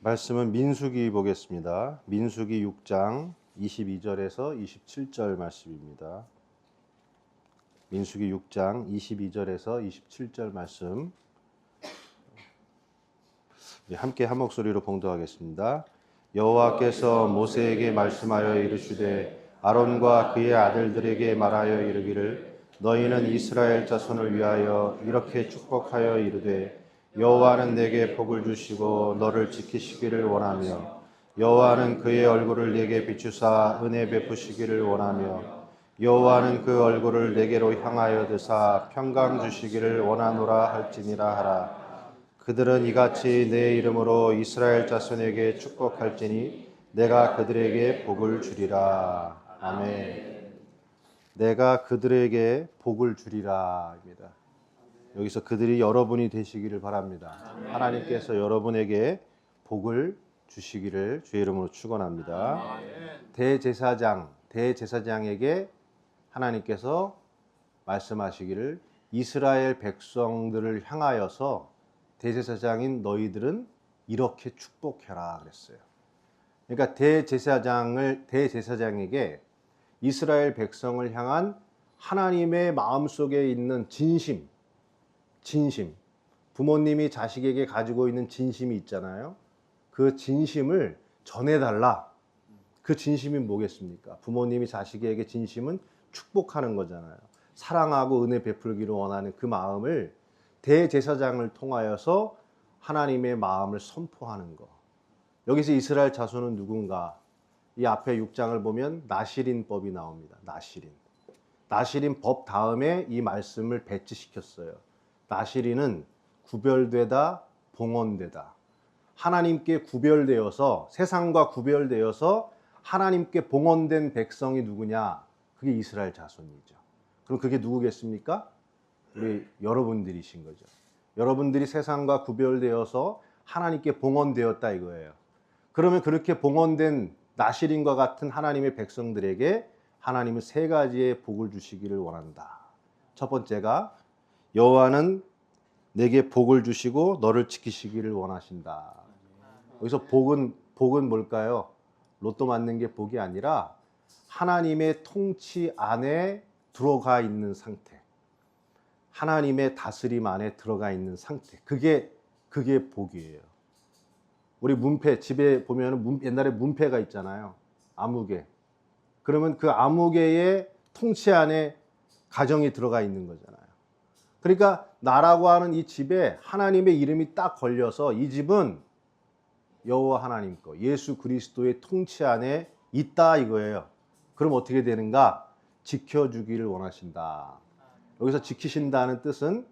말씀은 민수기 보겠습니다. 민수기 6장 22절에서 27절 말씀입니다. 민수기 6장 22절에서 27절 말씀 함께 한 목소리로 봉독하겠습니다. 여호와께서 모세에게 말씀하여 이르시되 아론과 그의 아들들에게 말하여 이르기를 너희는 이스라엘 자손을 위하여 이렇게 축복하여 이르되 여호와는 내게 복을 주시고 너를 지키시기를 원하며 여호와는 그의 얼굴을 내게 비추사 은혜 베푸시기를 원하며 여호와는 그 얼굴을 내게로 향하여 드사 평강 주시기를 원하노라 할지니라 하라. 그들은 이같이 내 이름으로 이스라엘 자손에게 축복할지니 내가 그들에게 복을 주리라. 아멘. 내가 그들에게 복을 주리라입니다. 여기서 그들이 여러분이 되시기를 바랍니다. 하나님께서 여러분에게 복을 주시기를 주의 이름으로 축원합니다. 대제사장에게 하나님께서 말씀하시기를 이스라엘 백성들을 향하여서 대제사장인 너희들은 이렇게 축복해라 그랬어요. 그러니까 대제사장에게 이스라엘 백성을 향한 하나님의 마음속에 있는 진심, 부모님이 자식에게 가지고 있는 진심이 있잖아요. 그 진심을 전해달라. 그 진심이 뭐겠습니까? 부모님이 자식에게 진심은 축복하는 거잖아요. 사랑하고 은혜 베풀기를 원하는 그 마음을 대제사장을 통하여서 하나님의 마음을 선포하는 거. 여기서 이스라엘 자손은 누군가? 이 앞에 6장을 보면 나시린법이 나옵니다. 나시린 법 다음에 이 말씀을 배치시켰어요. 나시린은 구별되다, 봉헌되다. 하나님께 구별되어서 세상과 구별되어서 하나님께 봉헌된 백성이 누구냐? 그게 이스라엘 자손이죠. 그럼 그게 누구겠습니까? 우리 여러분들이신 거죠. 여러분들이 세상과 구별되어서 하나님께 봉헌되었다 이거예요. 그러면 그렇게 봉헌된 나시린과 같은 하나님의 백성들에게 하나님은 세 가지의 복을 주시기를 원한다. 첫 번째가 여호와는 내게 복을 주시고 너를 지키시기를 원하신다. 여기서 복은 뭘까요? 로또 맞는 게 복이 아니라 하나님의 통치 안에 들어가 있는 상태. 하나님의 다스림 안에 들어가 있는 상태. 그게 복이에요. 우리 문패, 집에 보면 옛날에 문패가 있잖아요. 아무개. 그러면 그 아무개의 통치 안에 가정이 들어가 있는 거잖아요. 그러니까 나라고 하는 이 집에 하나님의 이름이 딱 걸려서 이 집은 여호와 하나님 거, 예수 그리스도의 통치 안에 있다 이거예요. 그럼 어떻게 되는가? 지켜주기를 원하신다. 여기서 지키신다는 뜻은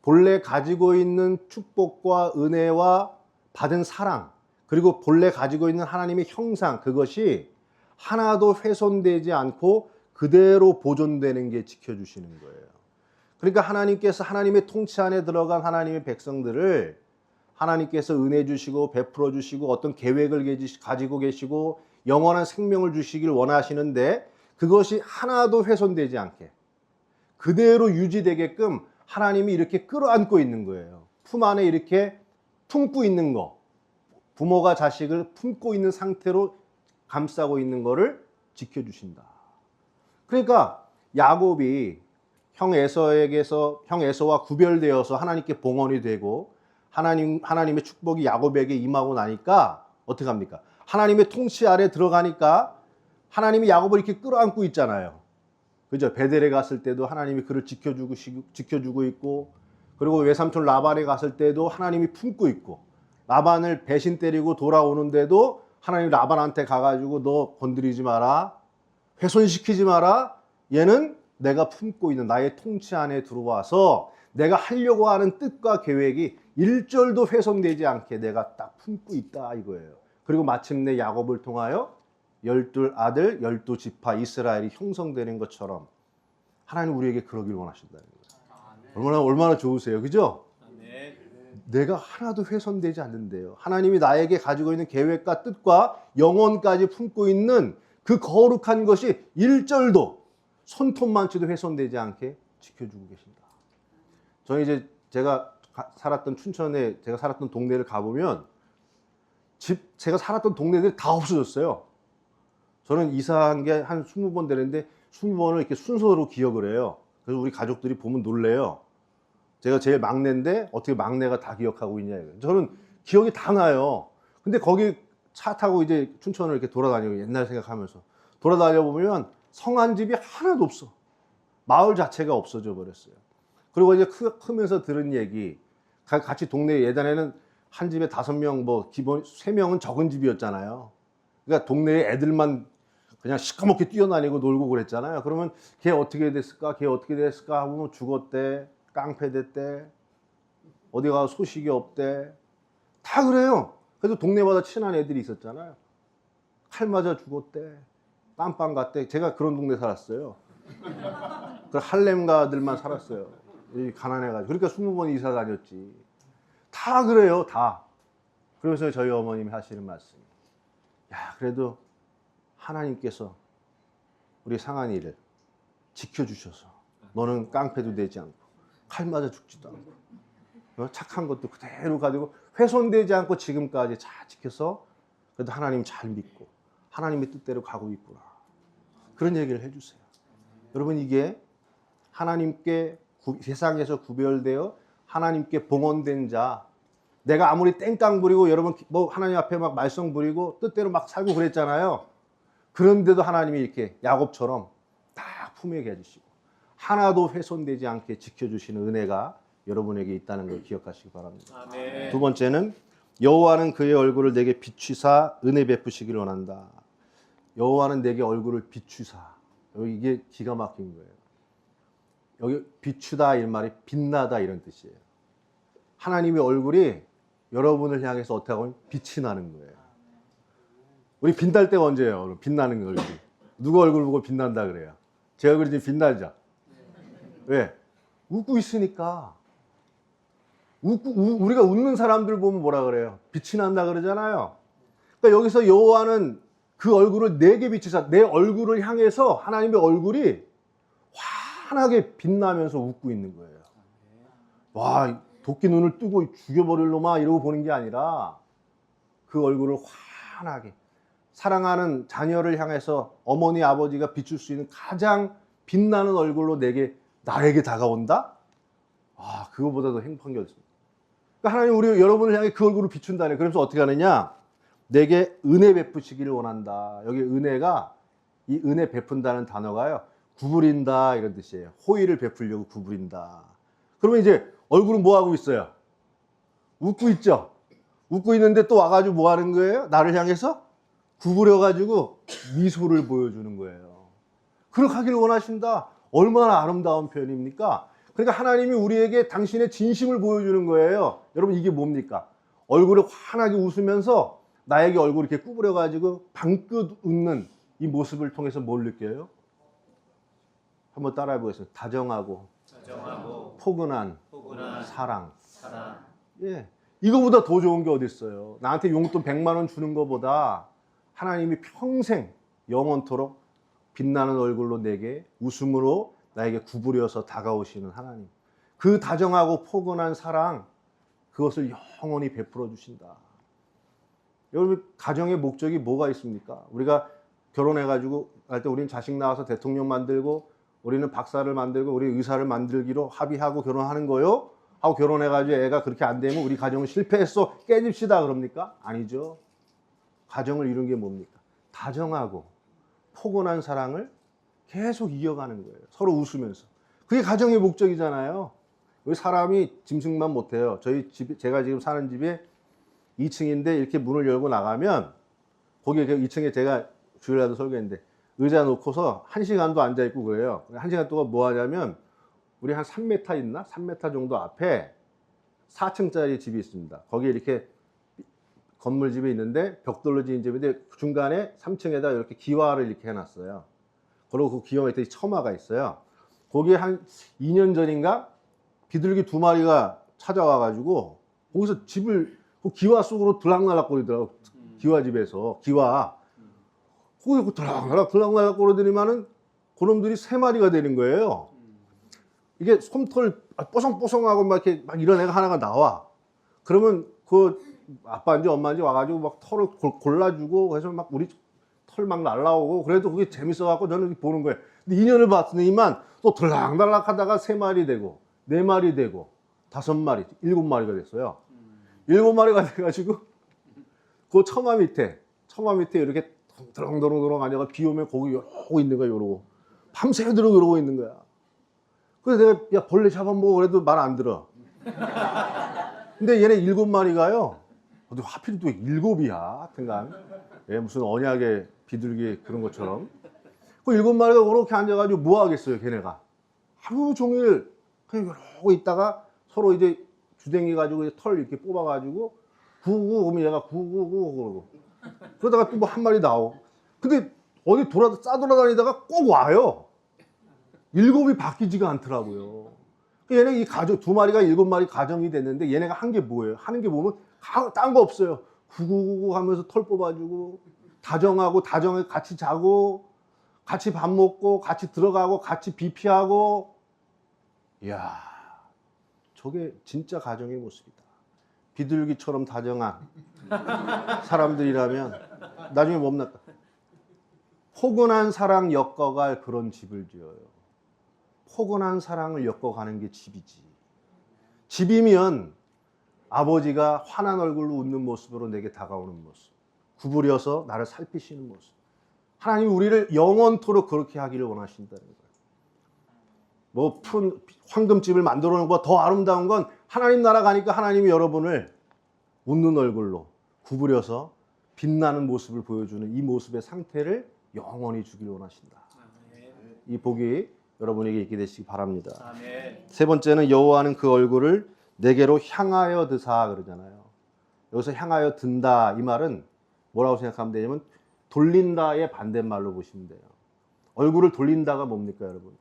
본래 가지고 있는 축복과 은혜와 받은 사랑, 그리고 본래 가지고 있는 하나님의 형상, 그것이 하나도 훼손되지 않고 그대로 보존되는 게 지켜주시는 거예요. 그러니까 하나님께서 하나님의 통치 안에 들어간 하나님의 백성들을 하나님께서 은혜 주시고 베풀어 주시고 어떤 계획을 가지고 계시고 영원한 생명을 주시길 원하시는데 그것이 하나도 훼손되지 않게 그대로 유지되게끔 하나님이 이렇게 끌어안고 있는 거예요. 품 안에 이렇게 품고 있는 거. 부모가 자식을 품고 있는 상태로 감싸고 있는 거를 지켜주신다. 그러니까 야곱이 형 에서와 구별되어서 하나님께 봉헌이 되고 하나님의 축복이 야곱에게 임하고 나니까 어떻게 합니까? 하나님의 통치 아래 들어가니까 하나님이 야곱을 이렇게 끌어안고 있잖아요. 그죠? 베델에 갔을 때도 하나님이 그를 지켜주고 있고, 그리고 외삼촌 라반에 갔을 때도 하나님이 품고 있고, 라반을 배신 때리고 돌아오는데도 하나님 라반한테 가가지고 너 건드리지 마라, 훼손시키지 마라, 얘는 내가 품고 있는 나의 통치 안에 들어와서 내가 하려고 하는 뜻과 계획이 일절도 훼손되지 않게 내가 딱 품고 있다 이거예요. 그리고 마침내 야곱을 통하여 12 아들 12지파 이스라엘이 형성되는 것처럼 하나님 우리에게 그러길 원하신다는 거예요. 얼마나 좋으세요, 그죠? 내가 하나도 훼손되지 않는데요. 하나님이 나에게 가지고 있는 계획과 뜻과 영혼까지 품고 있는 그 거룩한 것이 일절도 손톱만치도 훼손되지 않게 지켜주고 계신다. 저는 이제 제가 살았던 춘천에 제가 살았던 동네를 가보면 제가 살았던 동네들이 다 없어졌어요. 저는 이사한 게 한 20번 되는데 20번을 이렇게 순서로 기억을 해요. 그래서 우리 가족들이 보면 놀래요. 제가 제일 막내인데 어떻게 막내가 다 기억하고 있냐. 저는 기억이 다 나요. 근데 거기 차 타고 이제 춘천을 이렇게 돌아다니고 옛날 생각하면서 돌아다녀 보면 성한 집이 하나도 없어. 마을 자체가 없어져 버렸어요. 그리고 이제 크면서 들은 얘기, 같이 동네 예전에는 한 집에 5명, 뭐 기본 3명은 적은 집이었잖아요. 그러니까 동네에 애들만 그냥 시커멓게 뛰어다니고 놀고 그랬잖아요. 그러면 걔 어떻게 됐을까? 걔 어떻게 됐을까? 하고 죽었대, 깡패됐대, 어디 가서 소식이 없대. 다 그래요. 그래도 동네마다 친한 애들이 있었잖아요. 칼 맞아 죽었대, 깜빵 갔대. 제가 그런 동네 살았어요. 그 할렘가들만 살았어요. 가난해가지고. 그러니까 20번 이사 다녔지. 다 그래요, 다. 그래서 저희 어머님이 하시는 말씀이, 야, 그래도 하나님께서 우리 상한이를 지켜주셔서 너는 깡패도 되지 않고 칼 맞아 죽지도 않고 착한 것도 그대로 가지고 훼손되지 않고 지금까지 잘 지켜서 그래도 하나님 잘 믿고 하나님의 뜻대로 가고 있구나. 그런 얘기를 해주세요. 여러분, 이게 하나님께 세상에서 구별되어 하나님께 봉헌된 자, 내가 아무리 땡깡 부리고 여러분 뭐 하나님 앞에 막 말썽 부리고 뜻대로 막 살고 그랬잖아요. 그런데도 하나님이 이렇게 야곱처럼 딱 품에 해주시고 하나도 훼손되지 않게 지켜주시는 은혜가 여러분에게 있다는 걸 기억하시기 바랍니다. 아멘. 두 번째는 여호와는 그의 얼굴을 내게 비추사 은혜 베푸시기를 원한다. 여호와는 내게 얼굴을 비추사. 여기 이게 기가 막힌 거예요. 여기 비추다 이 말이 빛나다 이런 뜻이에요. 하나님의 얼굴이 여러분을 향해서 어떻게 하면 빛이 나는 거예요. 우리 빛날 때가 언제예요? 빛나는 얼굴이. 누구 얼굴 보고 빛난다 그래요? 제 얼굴이 지금 빛나죠? 왜? 웃고 있으니까. 우리가 웃는 사람들 보면 뭐라 그래요? 빛이 난다 그러잖아요. 그러니까 여기서 여호와는 그 얼굴을 내게 비추사, 내 얼굴을 향해서 하나님의 얼굴이 환하게 빛나면서 웃고 있는 거예요. 와, 도끼 눈을 뜨고 죽여버릴 놈아 이러고 보는 게 아니라 그 얼굴을 환하게 사랑하는 자녀를 향해서 어머니 아버지가 비출 수 있는 가장 빛나는 얼굴로 나에게 다가온다? 아, 그거보다 더 행복한 게 없습니다. 그러니까 하나님 여러분을 향해 그 얼굴을 비춘다네. 그래서 어떻게 하느냐? 내게 은혜 베푸시기를 원한다. 여기 은혜가, 이 은혜 베푼다는 단어가요, 구부린다 이런 뜻이에요. 호의를 베풀려고 구부린다. 그러면 이제 얼굴은 뭐 하고 있어요? 웃고 있죠. 웃고 있는데 또 와가지고 뭐 하는 거예요? 나를 향해서 구부려가지고 미소를 보여주는 거예요. 그렇게 하기를 원하신다. 얼마나 아름다운 표현입니까? 그러니까 하나님이 우리에게 당신의 진심을 보여주는 거예요. 여러분, 이게 뭡니까? 얼굴을 환하게 웃으면서 나에게 얼굴을 이렇게 구부려가지고 방긋 웃는 이 모습을 통해서 뭘 느껴요? 한번 따라해 보겠습니다. 다정하고 포근한 사랑. 예, 이거보다 더 좋은 게 어디 있어요? 나한테 용돈 100만 원 주는 것보다 하나님이 평생 영원토록 빛나는 얼굴로 내게 웃음으로 나에게 구부려서 다가오시는 하나님. 그 다정하고 포근한 사랑, 그것을 영원히 베풀어 주신다. 여러분, 가정의 목적이 뭐가 있습니까? 우리가 결혼해가지고 할 때 우리는 자식 낳아서 대통령 만들고, 우리는 박사를 만들고, 우리 의사를 만들기로 합의하고 결혼하는 거요? 하고 결혼해가지고 애가 그렇게 안 되면 우리 가정은 실패했어, 깨집시다 그럽니까? 아니죠. 가정을 이룬 게 뭡니까? 다정하고 포근한 사랑을 계속 이어가는 거예요. 서로 웃으면서. 그게 가정의 목적이잖아요. 우리 사람이 짐승만 못해요. 제가 지금 사는 집에 2층인데 이렇게 문을 열고 나가면 거기 2층에 제가 주일날도 설교했는데 의자 놓고서 1시간도 앉아있고 그래요. 1시간 동안 뭐 하냐면 우리 한 3m 있나? 3m 정도 앞에 4층짜리 집이 있습니다. 거기에 이렇게 건물집이 있는데 벽돌로 지은 집인데 중간에 3층에다 이렇게 기와를 이렇게 해놨어요. 그리고 그 기와 밑에 처마가 있어요. 거기에 한 2년 전인가 비둘기 2마리가 찾아와가지고 거기서 집을 그 기와 속으로 들락날락거리더라고. 기와집에서 기와 거기 들락날락거리더니만은 그놈들이 3마리가 되는 거예요. 이게 솜털 뽀송뽀송하고 막 이렇게 막 이런 애가 하나가 나와. 그러면 그 아빠인지 엄마인지 와가지고 막 털을 골라주고 그래서 막 우리 털 막 날라오고 그래도 그게 재밌어갖고 저는 보는 거예요. 근데 2년을 봤더니만 또 들락달락 하다가 3마리 되고 4마리 되고 5마리, 7마리가 됐어요. 7마리가 돼가지고 그 처마 밑에 이렇게 드렁드렁 앉아가 비 오면 거기 이러고 있는 거야. 이러고 밤새도록 이러고 있는 거야. 그래서 내가 야 벌레 잡아먹어 그래도 말 안 들어. 근데 얘네 7마리가요. 하필 또 7이야 하여튼간. 예, 무슨 언약의 비둘기 그런 것처럼. 그 7마리가 그렇게 앉아가지고 뭐 하겠어요 걔네가. 하루 종일 그냥 이러고 있다가 서로 이제 주댕이 가지고 털 이렇게 뽑아가지고 구구 그러면 얘가 구구구 그러고 그러다가 또 뭐 한 마리 나오고. 근데 어디 싸돌아다니다가 꼭 와요. 7이 바뀌지가 않더라고요. 얘네 이 가족 2마리가 7마리 가정이 됐는데 얘네가 한 게 뭐예요? 하는 게 보면 딴 거 없어요. 구구구구 하면서 털 뽑아주고 다정해 같이 자고 같이 밥 먹고 같이 들어가고 같이 비피하고. 이야, 저게 진짜 가정의 모습이다. 비둘기처럼 다정한 사람들이라면 나중에 뭡니까? 포근한 사랑 엮어갈 그런 집을 지어요. 포근한 사랑을 엮어가는 게 집이지. 집이면 아버지가 환한 얼굴로 웃는 모습으로 내게 다가오는 모습, 구부려서 나를 살피시는 모습. 하나님이 우리를 영원토록 그렇게 하기를 원하신다는 거예요. 뭐 푸른 황금집을 만들어 놓은 것보다 더 아름다운 건 하나님 나라 가니까 하나님이 여러분을 웃는 얼굴로 구부려서 빛나는 모습을 보여주는 이 모습의 상태를 영원히 주기를 원하신다. 이 복이 여러분에게 있게 되시기 바랍니다. 아멘. 세 번째는 여호와는 그 얼굴을 내게로 향하여 드사 그러잖아요. 여기서 향하여 든다 이 말은 뭐라고 생각하면 되냐면 돌린다의 반대말로 보시면 돼요. 얼굴을 돌린다가 뭡니까 여러분?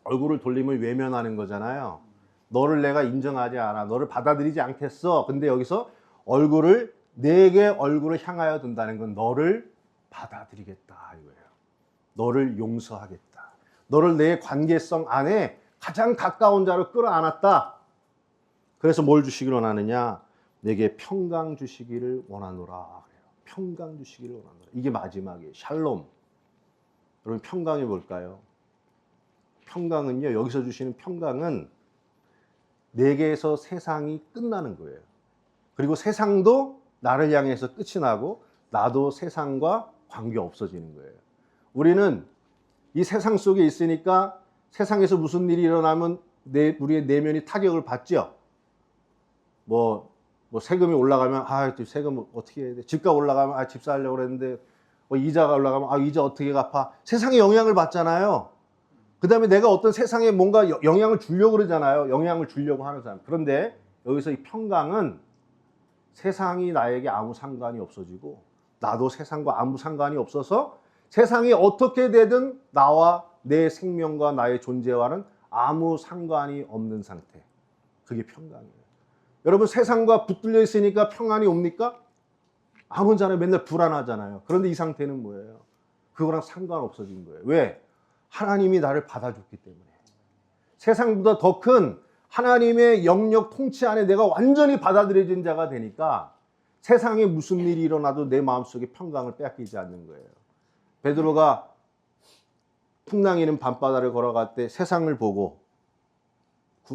얼굴을 돌리면 외면하는 거잖아요. 너를 내가 인정하지 않아. 너를 받아들이지 않겠어. 근데 여기서 내게 얼굴을 향하여 든다는 건 너를 받아들이겠다 이거예요. 너를 용서하겠다. 너를 내 관계성 안에 가장 가까운 자로 끌어안았다. 그래서 뭘 주시기를 원하느냐? 내게 평강 주시기를 원하노라 그래요. 평강 주시기를 원하노라. 이게 마지막이에요. 샬롬. 여러분 평강이 뭘까요? 평강은요. 여기서 주시는 평강은 내게서 세상이 끝나는 거예요. 그리고 세상도 나를 향해서 끝이 나고 나도 세상과 관계 없어지는 거예요. 우리는 이 세상 속에 있으니까 세상에서 무슨 일이 일어나면 우리의 내면이 타격을 받죠. 뭐 세금이 올라가면 세금 어떻게 해야 돼? 집값 올라가면 집 사려고 그랬는데 이자가 올라가면 이자 어떻게 갚아? 세상에 영향을 받잖아요. 그다음에 내가 어떤 세상에 뭔가 영향을 주려고 그러잖아요. 영향을 주려고 하는 사람. 그런데 여기서 이 평강은 세상이 나에게 아무 상관이 없어지고 나도 세상과 아무 상관이 없어서 세상이 어떻게 되든 나와 내 생명과 나의 존재와는 아무 상관이 없는 상태. 그게 평강이에요. 여러분 세상과 붙들려 있으니까 평안이 옵니까? 안 오잖아요. 맨날 불안하잖아요. 그런데 이 상태는 뭐예요? 그거랑 상관없어진 거예요. 왜? 하나님이 나를 받아줬기 때문에. 세상보다 더 큰 하나님의 영역 통치 안에 내가 완전히 받아들여진 자가 되니까 세상에 무슨 일이 일어나도 내 마음속에 평강을 빼앗기지 않는 거예요. 베드로가 풍랑이는 밤바다를 걸어갈 때 세상을 보고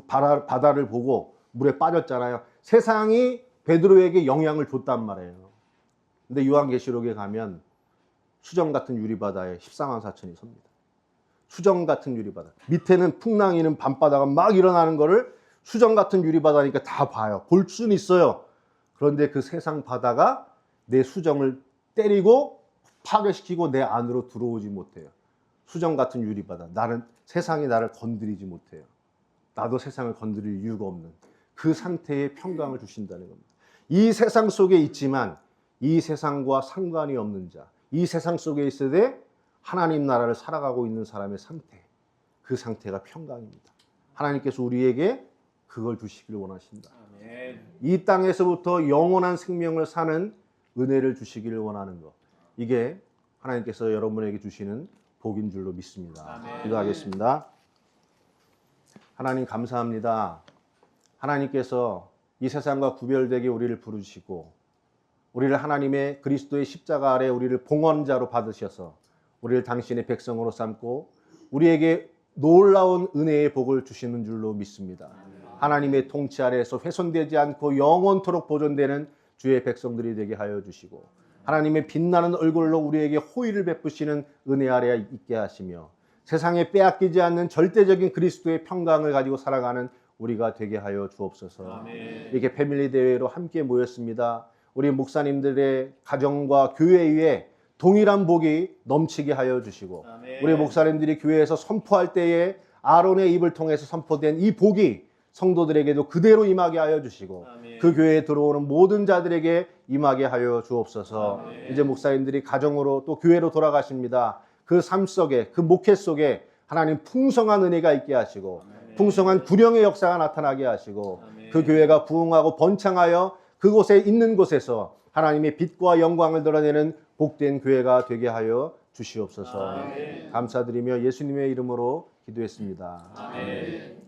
바다를 보고 물에 빠졌잖아요. 세상이 베드로에게 영향을 줬단 말이에요. 근데 요한계시록에 가면 수정 같은 유리바다에 14만 4천이 섭니다. 수정 같은 유리바다. 밑에는 풍랑이는 밤바다가 막 일어나는 거를 수정 같은 유리바다니까 다 봐요. 볼 수는 있어요. 그런데 그 세상 바다가 내 수정을 때리고 파괴시키고 내 안으로 들어오지 못해요. 수정 같은 유리바다. 세상이 나를 건드리지 못해요. 나도 세상을 건드릴 이유가 없는 그 상태의 평강을 주신다는 겁니다. 이 세상 속에 있지만 이 세상과 상관이 없는 자, 이 세상 속에 있으되 하나님 나라를 살아가고 있는 사람의 상태, 그 상태가 평강입니다. 하나님께서 우리에게 그걸 주시기를 원하신다. 아멘. 이 땅에서부터 영원한 생명을 사는 은혜를 주시기를 원하는 것, 이게 하나님께서 여러분에게 주시는 복인 줄로 믿습니다. 아멘. 기도하겠습니다. 하나님 감사합니다. 하나님께서 이 세상과 구별되게 우리를 부르시고 우리를 하나님의 그리스도의 십자가 아래 우리를 봉헌자로 받으셔서 우리를 당신의 백성으로 삼고 우리에게 놀라운 은혜의 복을 주시는 줄로 믿습니다. 하나님의 통치 아래에서 훼손되지 않고 영원토록 보존되는 주의 백성들이 되게 하여 주시고 하나님의 빛나는 얼굴로 우리에게 호의를 베푸시는 은혜 아래 있게 하시며 세상에 빼앗기지 않는 절대적인 그리스도의 평강을 가지고 살아가는 우리가 되게 하여 주옵소서. 아멘. 이렇게 패밀리 대회로 함께 모였습니다. 우리 목사님들의 가정과 교회 위에 동일한 복이 넘치게 하여 주시고 아멘. 우리 목사님들이 교회에서 선포할 때에 아론의 입을 통해서 선포된 이 복이 성도들에게도 그대로 임하게 하여 주시고 아멘. 그 교회에 들어오는 모든 자들에게 임하게 하여 주옵소서. 아멘. 이제 목사님들이 가정으로 또 교회로 돌아가십니다. 그 삶 속에 그 목회 속에 하나님 풍성한 은혜가 있게 하시고 아멘. 풍성한 구령의 역사가 나타나게 하시고 아멘. 그 교회가 부흥하고 번창하여 그곳에 있는 곳에서 하나님의 빛과 영광을 드러내는 복된 교회가 되게 하여 주시옵소서. 아멘. 감사드리며 예수님의 이름으로 기도했습니다. 아멘.